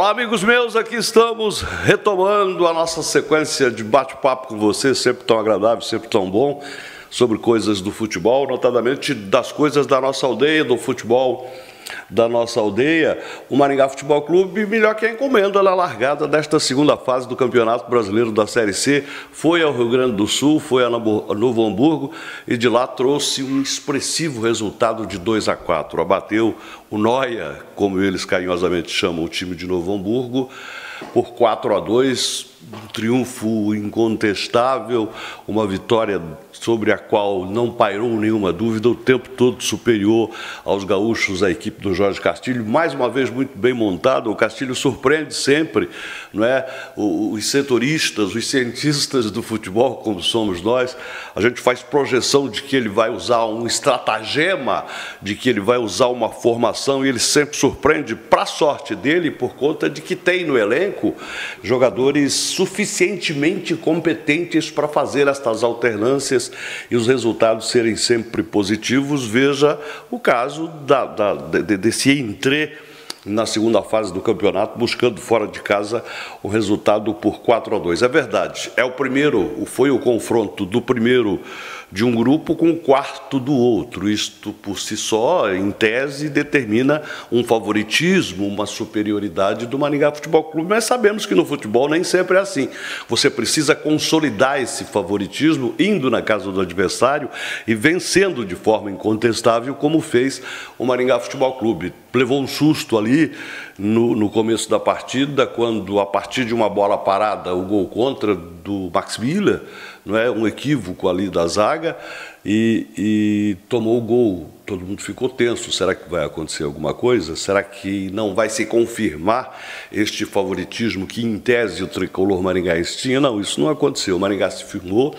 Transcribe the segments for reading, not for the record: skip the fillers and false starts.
Olá, amigos meus, aqui estamos retomando a nossa sequência de bate-papo com vocês, sempre tão agradável, sempre tão bom, sobre coisas do futebol, notadamente das coisas da nossa aldeia, do futebol da nossa aldeia. O Maringá Futebol Clube, melhor que a encomenda na largada desta segunda fase do Campeonato Brasileiro da Série C, foi ao Rio Grande do Sul, foi a Novo Hamburgo e de lá trouxe um expressivo resultado de 2-4. Abateu o Noia, como eles carinhosamente chamam o time de Novo Hamburgo, por 4-2, um triunfo incontestável, uma vitória sobre a qual não pairou nenhuma dúvida, o tempo todo superior aos gaúchos, a equipe do Jorge Castilho, mais uma vez muito bem montado. O Castilho surpreende sempre, não é? Os setoristas, os cientistas do futebol, como somos nós, a gente faz projeção de que ele vai usar um estratagema, de que ele vai usar uma formação, e ele sempre surpreende, para a sorte dele, por conta de que tem no elenco jogadores suficientemente competentes para fazer estas alternâncias e os resultados serem sempre positivos. Veja o caso desse entrê na segunda fase do campeonato, buscando fora de casa o resultado por 4-2. É verdade, foi o confronto do primeiro de um grupo com o quarto do outro. Isto, por si só, em tese, determina um favoritismo, uma superioridade do Maringá Futebol Clube, mas sabemos que no futebol nem sempre é assim. Você precisa consolidar esse favoritismo, indo na casa do adversário e vencendo de forma incontestável, como fez o Maringá Futebol Clube. Levou um susto ali no começo da partida, quando, a partir de uma bola parada, o gol contra do Max Miller, não é, um equívoco ali da zaga, e tomou o gol. Todo mundo ficou tenso. Será que vai acontecer alguma coisa? Será que não vai se confirmar este favoritismo que, em tese, o tricolor maringaense tinha? Não, isso não aconteceu. O Maringá se firmou,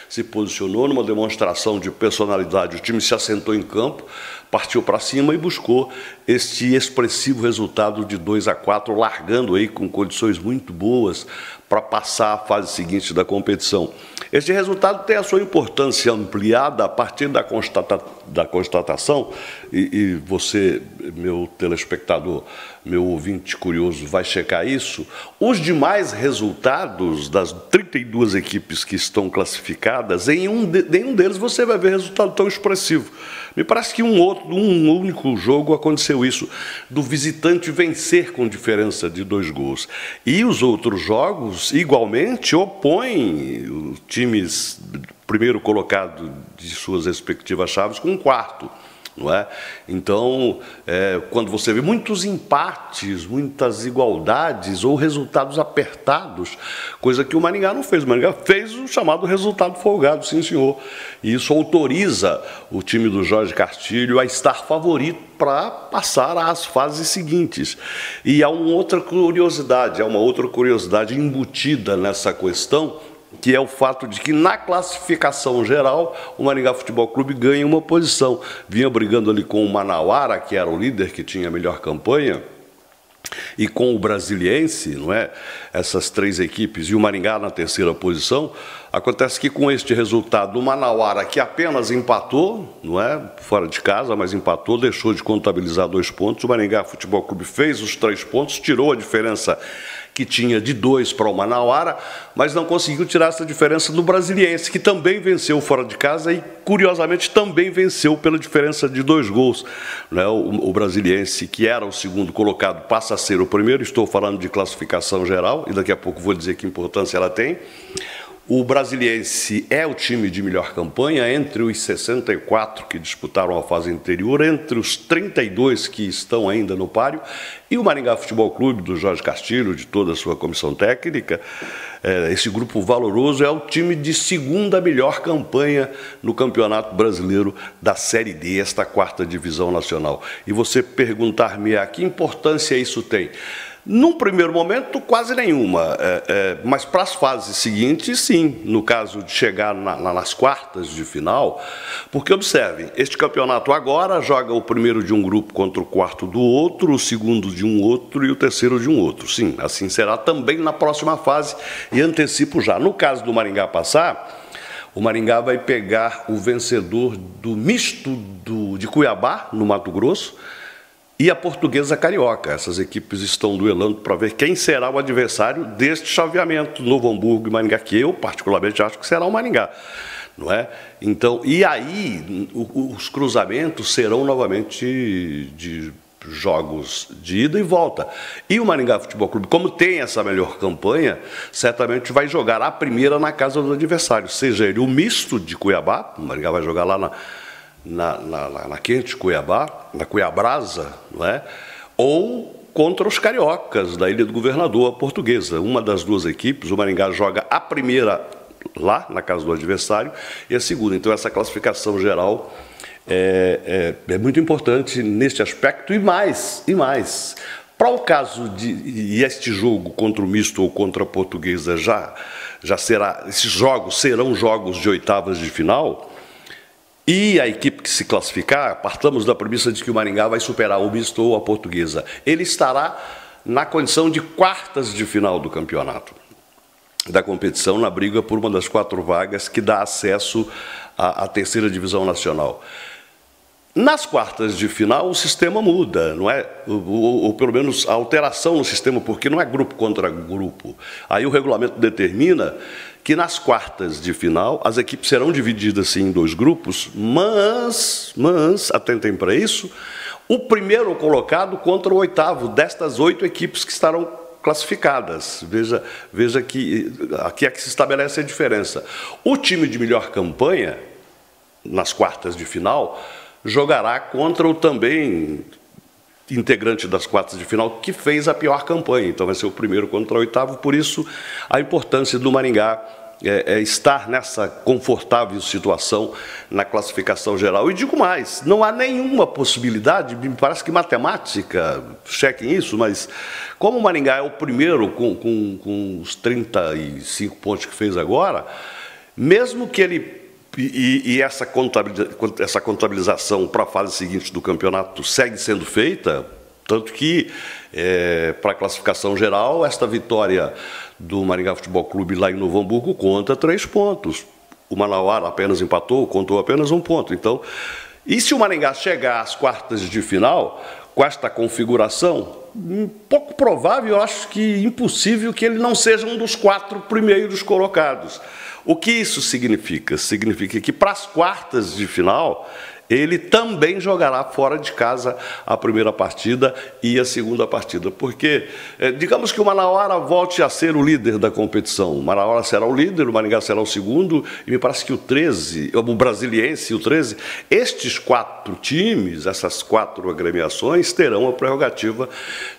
se posicionou numa demonstração de personalidade. O time se assentou em campo, partiu para cima e buscou este expressivo resultado de 2-4, largando aí com condições muito boas para passar à fase seguinte da competição. Este resultado tem a sua importância ampliada a partir da constatação, e você, meu telespectador, meu ouvinte curioso, vai checar isso. Os demais resultados das 32 equipes que estão classificadas, em nenhum deles você vai ver resultado tão expressivo. Me parece que um único jogo aconteceu isso, do visitante vencer com diferença de 2 gols. E os outros jogos, igualmente, opõem os times primeiro colocado de suas respectivas chaves com um quarto. Não é? Então, quando você vê muitos empates, muitas igualdades ou resultados apertados, coisa que o Maringá não fez. O Maringá fez o chamado resultado folgado, sim senhor. E isso autoriza o time do Jorge Castilho a estar favorito para passar às fases seguintes. E há uma outra curiosidade embutida nessa questão, que é o fato de que, na classificação geral, o Maringá Futebol Clube ganha uma posição. Vinha brigando ali com o Manauara, que era o líder, que tinha a melhor campanha, e com o Brasiliense, não é? Essas 3 equipes, e o Maringá na terceira posição. Acontece que, com este resultado, o Manauara, que apenas empatou, não é? Fora de casa, mas empatou, deixou de contabilizar 2 pontos. O Maringá Futebol Clube fez os 3 pontos, tirou a diferença que tinha de 2 para o Manauara, mas não conseguiu tirar essa diferença do Brasiliense, que também venceu fora de casa e, curiosamente, também venceu pela diferença de 2 gols. Né? O Brasiliense, que era o segundo colocado, passa a ser o primeiro. Estou falando de classificação geral e daqui a pouco vou dizer que importância ela tem. O Brasiliense é o time de melhor campanha entre os 64 que disputaram a fase anterior, entre os 32 que estão ainda no páreo, e o Maringá Futebol Clube, do Jorge Castilho, de toda a sua comissão técnica. Esse grupo valoroso é o time de segunda melhor campanha no Campeonato Brasileiro da Série D, esta 4ª divisão nacional. E você perguntar-me que importância isso tem? Num primeiro momento, quase nenhuma, mas para as fases seguintes, sim, no caso de chegar nas quartas de final, porque, observem, este campeonato agora joga o primeiro de um grupo contra o quarto do outro, o segundo de um outro e o terceiro de um outro. Sim, assim será também na próxima fase, e antecipo já. No caso do Maringá passar, o Maringá vai pegar o vencedor do misto de Cuiabá, no Mato Grosso, e a Portuguesa Carioca. Essas equipes estão duelando para ver quem será o adversário deste chaveamento, Novo Hamburgo e Maringá, que eu particularmente acho que será o Maringá, não é? Então, e aí os cruzamentos serão novamente de jogos de ida e volta. E o Maringá Futebol Clube, como tem essa melhor campanha, certamente vai jogar a primeira na casa do adversário, seja ele o misto de Cuiabá, o Maringá vai jogar lá na Quente Cuiabá, na Cuiabrasa, não é? Ou contra os cariocas da Ilha do Governador, a Portuguesa. Uma das duas equipes, o Maringá joga a primeira lá na casa do adversário e a segunda. Então essa classificação geral é muito importante neste aspecto e mais. Para o caso de este jogo contra o misto ou contra a Portuguesa já será, esses jogos serão jogos de oitavas de final. E a equipe que se classificar, partamos da premissa de que o Maringá vai superar o misto ou a Portuguesa. Ele estará na condição de quartas de final do campeonato, da competição, na briga por uma das 4 vagas que dá acesso à terceira divisão nacional. Nas quartas de final, o sistema muda, não é? Ou pelo menos a alteração no sistema, porque não é grupo contra grupo. Aí o regulamento determina que nas quartas de final as equipes serão divididas sim em 2 grupos, mas atentem para isso, o primeiro colocado contra o 8º destas 8 equipes que estarão classificadas. Veja que aqui é que se estabelece a diferença. O time de melhor campanha, nas quartas de final, jogará contra o também integrante das quartas de final que fez a pior campanha. Então vai ser o primeiro contra o 8º, por isso a importância do Maringá estar nessa confortável situação na classificação geral. E digo mais, não há nenhuma possibilidade, me parece que matemática, chequem isso, mas como o Maringá é o primeiro com os 35 pontos que fez agora, mesmo que ele E essa contabilização para a fase seguinte do campeonato segue sendo feita, tanto que, para a classificação geral, esta vitória do Maringá Futebol Clube lá em Novo Hamburgo conta 3 pontos. O Manauara apenas empatou, contou apenas 1 ponto. Então, e se o Maringá chegar às quartas de final, com esta configuração, pouco provável, eu acho que impossível que ele não seja um dos 4 primeiros colocados. O que isso significa? Significa que para as quartas de final ele também jogará fora de casa a primeira partida e a segunda partida, porque digamos que o Manauara volte a ser o líder da competição. O Manauara será o líder, o Maringá será o segundo e me parece que o Brasiliense e o 13, estes 4 times, essas 4 agremiações terão a prerrogativa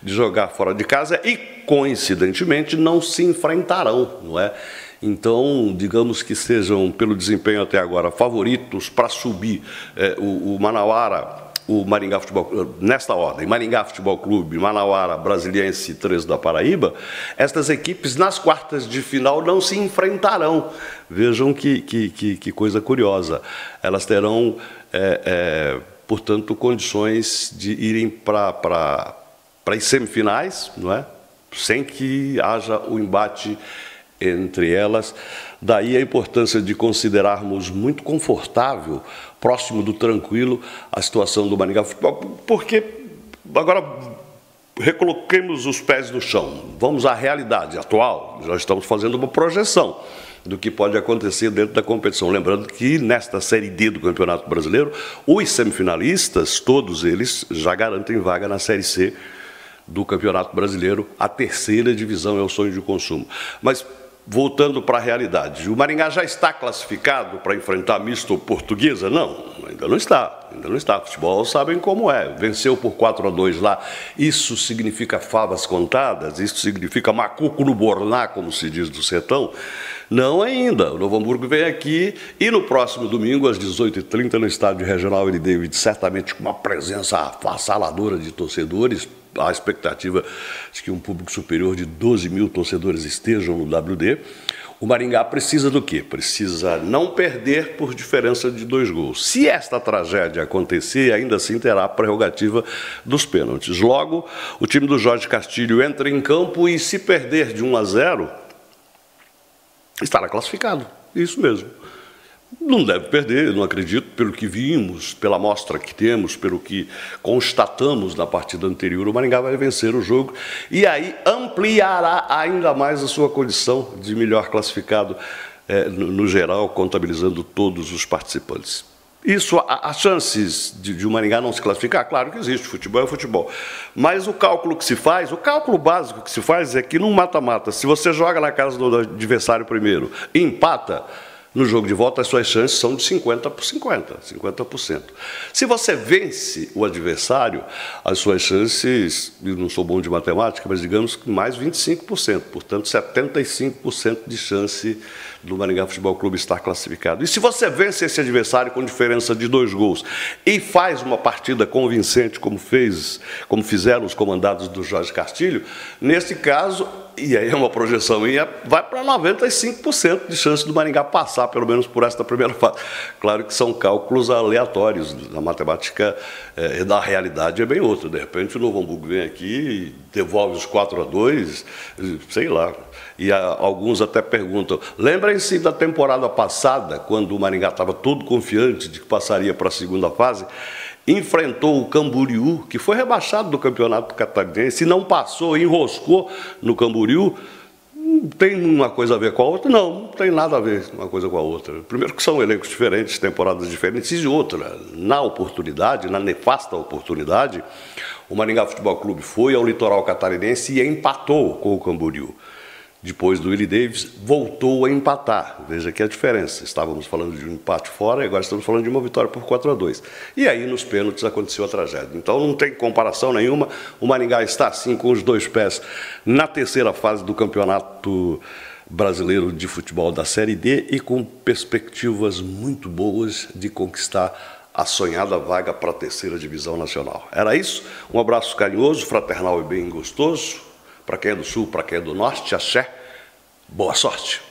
de jogar fora de casa e, coincidentemente, não se enfrentarão, não é? Então, digamos que sejam, pelo desempenho até agora, favoritos para subir o Manauara, o Maringá Futebol, nesta ordem, Maringá Futebol Clube, Manauara, Brasiliense e 13 da Paraíba, estas equipes nas quartas de final não se enfrentarão. Vejam que coisa curiosa. Elas terão, portanto, condições de irem para as semifinais, não é? Sem que haja o embate entre elas. Daí a importância de considerarmos muito confortável, próximo do tranquilo, a situação do Maringá Futebol, porque agora recoloquemos os pés no chão, vamos à realidade atual, já estamos fazendo uma projeção do que pode acontecer dentro da competição. Lembrando que nesta Série D do Campeonato Brasileiro, os semifinalistas, todos eles, já garantem vaga na Série C do Campeonato Brasileiro. A terceira divisão é o sonho de consumo. Mas, voltando para a realidade, o Maringá já está classificado para enfrentar misto ou Portuguesa? Não, ainda não está. Ainda não está. Futebol sabem como é. Venceu por 4-2 lá. Isso significa favas contadas? Isso significa macuco no borná, como se diz do sertão? Não ainda. O Novo Hamburgo vem aqui e no próximo domingo, às 18h30, no estádio regional L. David, certamente com uma presença avassaladora de torcedores. A expectativa de que um público superior de 12 mil torcedores estejam no WD. O Maringá precisa do quê? Precisa não perder por diferença de 2 gols. Se esta tragédia acontecer, ainda assim terá a prerrogativa dos pênaltis. Logo, o time do Jorge Castilho entra em campo e, se perder de 1-0, estará classificado. Isso mesmo. Não deve perder, não acredito, pelo que vimos, pela amostra que temos, pelo que constatamos na partida anterior, o Maringá vai vencer o jogo e aí ampliará ainda mais a sua condição de melhor classificado no geral, contabilizando todos os participantes. Isso, as chances de o Maringá não se classificar, claro que existe, futebol é futebol. Mas o cálculo que se faz, o cálculo básico que se faz é que num mata-mata, se você joga na casa do adversário primeiro e empata, no jogo de volta, as suas chances são de 50 por 50%. Se você vence o adversário, as suas chances, eu não sou bom de matemática, mas digamos que mais 25%, portanto 75% de chance do Maringá Futebol Clube estar classificado. E se você vence esse adversário com diferença de 2 gols e faz uma partida convincente, como fizeram os comandados do Jorge Castilho, nesse caso, e aí é uma projeção minha, vai para 95% de chance do Maringá passar, pelo menos por esta primeira fase. Claro que são cálculos aleatórios, a matemática da realidade é bem outra. De repente o Novo Hamburgo vem aqui e devolve os 4-2, sei lá. E alguns até perguntam, lembrem-se da temporada passada, quando o Maringá estava todo confiante de que passaria para a segunda fase, enfrentou o Camboriú, que foi rebaixado do Campeonato Catarinense, e não passou, enroscou no Camboriú. Tem uma coisa a ver com a outra? Não tem nada a ver uma coisa com a outra. Primeiro que são elencos diferentes, temporadas diferentes, e outra, na oportunidade, na nefasta oportunidade, o Maringá Futebol Clube foi ao Litoral Catarinense e empatou com o Camboriú. Depois do Willie Davis, voltou a empatar. Veja aqui a diferença. Estávamos falando de um empate fora e agora estamos falando de uma vitória por 4-2. E aí, nos pênaltis, aconteceu a tragédia. Então, não tem comparação nenhuma. O Maringá está, assim, com os 2 pés na terceira fase do Campeonato Brasileiro de Futebol da Série D e com perspectivas muito boas de conquistar a sonhada vaga para a terceira divisão nacional. Era isso. Um abraço carinhoso, fraternal e bem gostoso. Para quem é do Sul, para quem é do Norte, axé, boa sorte.